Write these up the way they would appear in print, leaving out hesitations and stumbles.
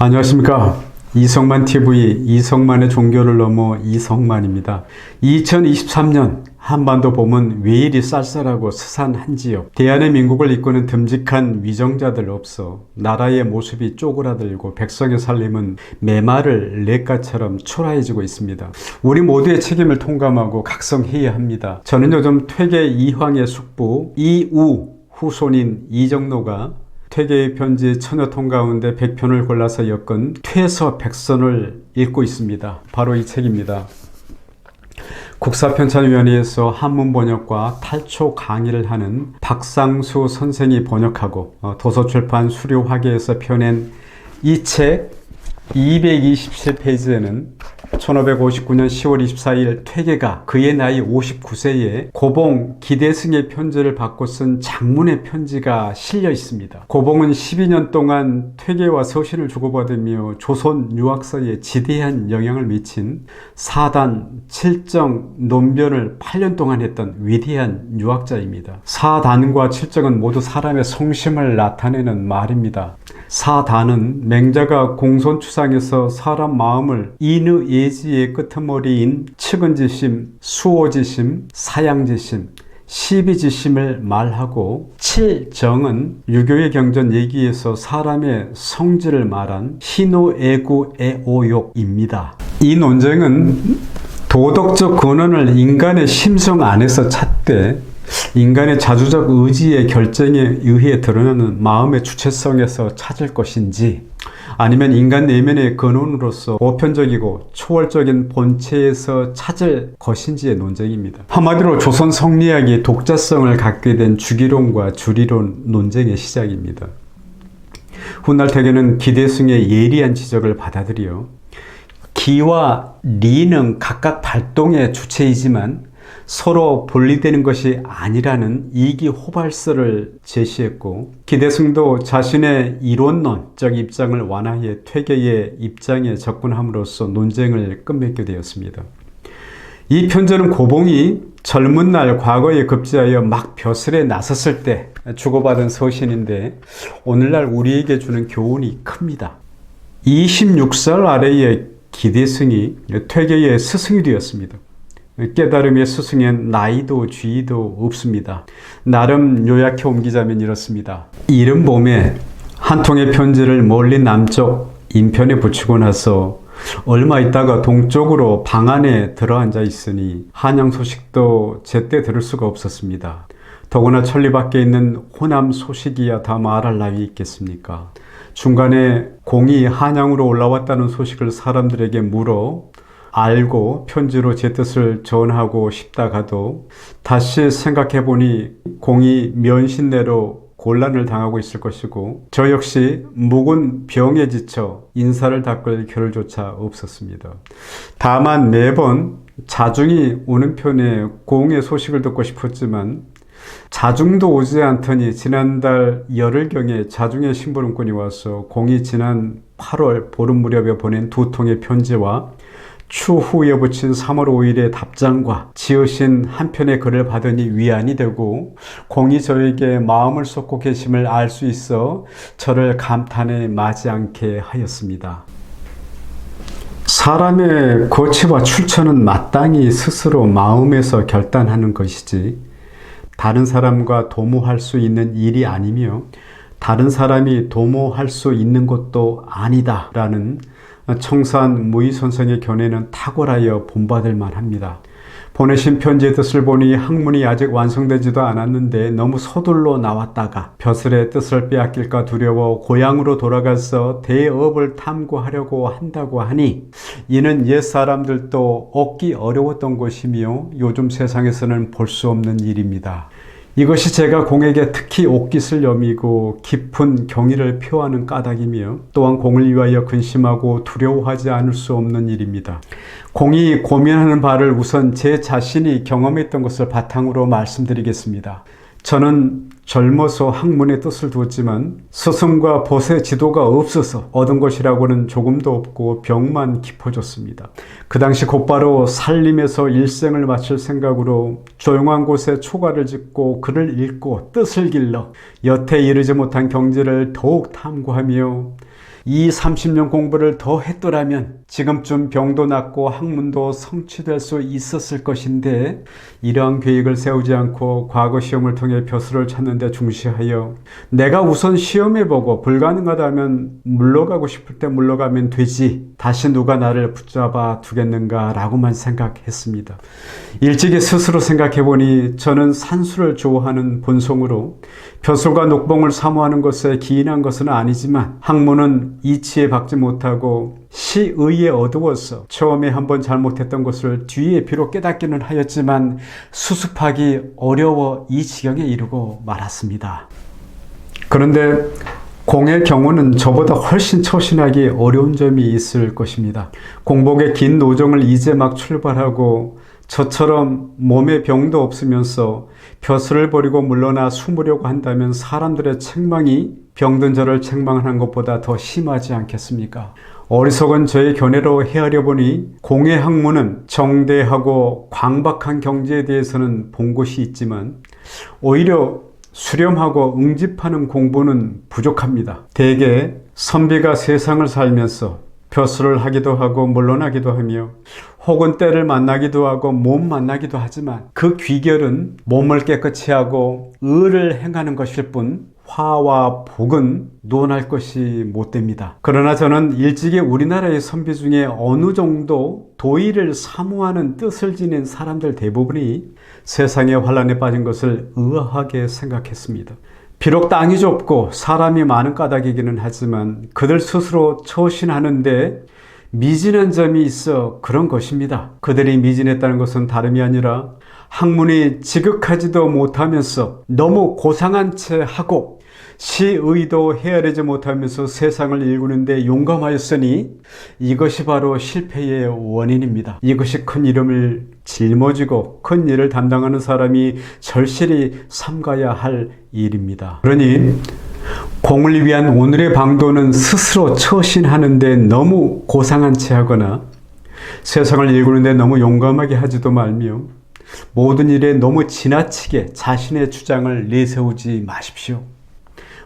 안녕하십니까. 이성만TV, 이성만의 종교를 넘어 이성만입니다. 2023년 한반도 봄은 왜 이리 쌀쌀하고 스산한지요. 대한민국을 이끄는 듬직한 위정자들 없어 나라의 모습이 쪼그라들고 백성의 살림은 메마를 냇가처럼 초라해지고 있습니다. 우리 모두의 책임을 통감하고 각성해야 합니다. 저는 요즘 퇴계 이황의 숙부 이우 후손인 이정로가 퇴계의 편지 천여 통 가운데 100편을 골라서 엮은 퇴서백선을 읽고 있습니다. 바로 이 책입니다. 국사편찬위원회에서 한문 번역과 탈초 강의를 하는 박상수 선생이 번역하고 도서출판 수료화계에서 펴낸 이 책 227페이지에는 1559년 10월 24일 퇴계가 그의 나이 59세에 고봉 기대승의 편지를 받고 쓴 장문의 편지가 실려 있습니다. 고봉은 12년 동안 퇴계와 서신을 주고받으며 조선 유학사에 지대한 영향을 미친 사단, 칠정, 논변을 8년 동안 했던 위대한 유학자입니다. 사단과 칠정은 모두 사람의 성심을 나타내는 말입니다. 사단은 맹자가 공손추상에서 사람 마음을 인의예지의 끄트머리인 측은지심, 수오지심, 사양지심, 시비지심을 말하고, 칠정은 유교의 경전 얘기에서 사람의 성질을 말한 희노애구애오욕입니다. 이 논쟁은 도덕적 근원을 인간의 심성 안에서 찾되 인간의 자주적 의지의 결정에 의해 드러나는 마음의 주체성에서 찾을 것인지, 아니면 인간 내면의 근원으로서 보편적이고 초월적인 본체에서 찾을 것인지의 논쟁입니다. 한마디로 조선 성리학이 독자성을 갖게 된 주기론과 주리론 논쟁의 시작입니다. 훗날 퇴계는 기대승의 예리한 지적을 받아들여 기와 리는 각각 발동의 주체이지만 서로 분리되는 것이 아니라는 이기호발설을 제시했고, 기대승도 자신의 이론론적 입장을 완화해 퇴계의 입장에 접근함으로써 논쟁을 끝맺게 되었습니다. 이 편지는 고봉이 젊은 날 과거에 급제하여 막 벼슬에 나섰을 때 주고받은 서신인데 오늘날 우리에게 주는 교훈이 큽니다. 26살 아래의 기대승이 퇴계의 스승이 되었습니다. 깨달음의 스승엔 나이도 쥐도 없습니다. 나름 요약해 옮기자면 이렇습니다. 이른 봄에 한 통의 편지를 멀리 남쪽 인편에 붙이고 나서 얼마 있다가 동쪽으로 방 안에 들어앉아 있으니 한양 소식도 제때 들을 수가 없었습니다. 더구나 천리 밖에 있는 호남 소식이야 다 말할 나위 있겠습니까? 중간에 공이 한양으로 올라왔다는 소식을 사람들에게 물어 알고 편지로 제 뜻을 전하고 싶다가도 다시 생각해보니 공이 면신내로 곤란을 당하고 있을 것이고 저 역시 묵은 병에 지쳐 인사를 닦을 겨를조차 없었습니다. 다만 매번 자중이 오는 편에 공의 소식을 듣고 싶었지만 자중도 오지 않더니 지난달 열흘경에 자중의 심부름꾼이 와서 공이 지난 8월 보름 무렵에 보낸 2통의 편지와 추후에 붙인 3월 5일의 답장과 지으신 한 편의 글을 받으니 위안이 되고 공이 저에게 마음을 쏟고 계심을 알 수 있어 저를 감탄에 마지 않게 하였습니다. 사람의 거취와 출처는 마땅히 스스로 마음에서 결단하는 것이지 다른 사람과 도모할 수 있는 일이 아니며 다른 사람이 도모할 수 있는 것도 아니다 라는 청산 무의 선생의 견해는 탁월하여 본받을 만합니다. 보내신 편지의 뜻을 보니 학문이 아직 완성되지도 않았는데 너무 서둘러 나왔다가 벼슬의 뜻을 빼앗길까 두려워 고향으로 돌아가서 대업을 탐구하려고 한다고 하니 이는 옛 사람들도 얻기 어려웠던 것이며 요즘 세상에서는 볼 수 없는 일입니다. 이것이 제가 공에게 특히 옥깃을 여미고 깊은 경의를 표하는 까닭이며 또한 공을 위하여 근심하고 두려워하지 않을 수 없는 일입니다. 공이 고민하는 바를 우선 제 자신이 경험했던 것을 바탕으로 말씀드리겠습니다. 저는 젊어서 학문의 뜻을 두었지만 스승과 벗의 지도가 없어서 얻은 것이라고는 조금도 없고 병만 깊어졌습니다. 그 당시 곧바로 산림에서 일생을 마칠 생각으로 조용한 곳에 초가를 짓고 글을 읽고 뜻을 길러 여태 이르지 못한 경지를 더욱 탐구하며 이 30년 공부를 더 했더라면 지금쯤 병도 낫고 학문도 성취될 수 있었을 것인데 이러한 계획을 세우지 않고 과거 시험을 통해 벼슬을 찾는 데 중시하여 내가 우선 시험해보고 불가능하다면 물러가고 싶을 때 물러가면 되지 다시 누가 나를 붙잡아 두겠는가 라고만 생각했습니다. 일찍이 스스로 생각해보니 저는 산수를 좋아하는 본성으로 벼슬과 녹봉을 사모하는 것에 기인한 것은 아니지만 학문은 이치에 박지 못하고 시의에 어두워서 처음에 한번 잘못했던 것을 뒤에 비록 깨닫기는 하였지만 수습하기 어려워 이 지경에 이르고 말았습니다. 그런데 공의 경우는 저보다 훨씬 처신하기 어려운 점이 있을 것입니다. 공복의 긴 노정을 이제 막 출발하고 저처럼 몸에 병도 없으면서 벼슬을 버리고 물러나 숨으려고 한다면 사람들의 책망이 병든 저를 책망하는 것보다 더 심하지 않겠습니까? 어리석은 저의 견해로 헤아려 보니 공의 학문은 정대하고 광박한 경지에 대해서는 본 곳이 있지만 오히려 수렴하고 응집하는 공부는 부족합니다. 대개 선비가 세상을 살면서 벼슬을 하기도 하고 물러나기도 하며 혹은 때를 만나기도 하고 몸 만나기도 하지만 그 귀결은 몸을 깨끗이 하고 의를 행하는 것일 뿐 화와 복은 논할 것이 못됩니다. 그러나 저는 일찍이 우리나라의 선비 중에 어느 정도 도의를 사모하는 뜻을 지닌 사람들 대부분이 세상의 환란에 빠진 것을 의아하게 생각했습니다. 비록 땅이 좁고 사람이 많은 까닭이기는 하지만 그들 스스로 처신하는데 미진한 점이 있어 그런 것입니다. 그들이 미진했다는 것은 다름이 아니라 학문이 지극하지도 못하면서 너무 고상한 채 하고 시의도 헤아리지 못하면서 세상을 일구는데 용감하였으니 이것이 바로 실패의 원인입니다. 이것이 큰 이름을 짊어지고 큰 일을 담당하는 사람이 절실히 삼가야 할 일입니다. 그러니 공을 위한 오늘의 방도는 스스로 처신하는데 너무 고상한 채 하거나 세상을 일구는데 너무 용감하게 하지도 말며 모든 일에 너무 지나치게 자신의 주장을 내세우지 마십시오.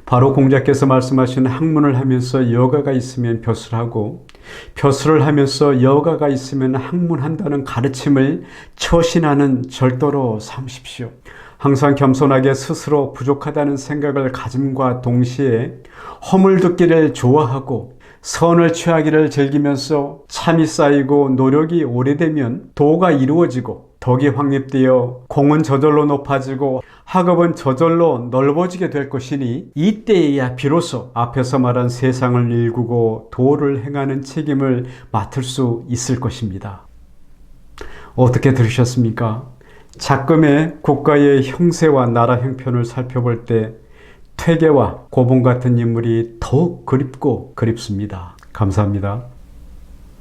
바로 공자께서 말씀하신 학문을 하면서 여가가 있으면 벼슬하고 벼슬을 하면서 여가가 있으면 학문한다는 가르침을 처신하는 절도로 삼으십시오. 항상 겸손하게 스스로 부족하다는 생각을 가짐과 동시에 허물 듣기를 좋아하고 선을 취하기를 즐기면서 참이 쌓이고 노력이 오래되면 도가 이루어지고 덕이 확립되어 공은 저절로 높아지고 학업은 저절로 넓어지게 될 것이니 이때에야 비로소 앞에서 말한 세상을 일구고 도를 행하는 책임을 맡을 수 있을 것입니다. 어떻게 들으셨습니까? 작금의 국가의 형세와 나라 형편을 살펴볼 때 퇴계와 고봉 같은 인물이 더욱 그립고 그립습니다. 감사합니다.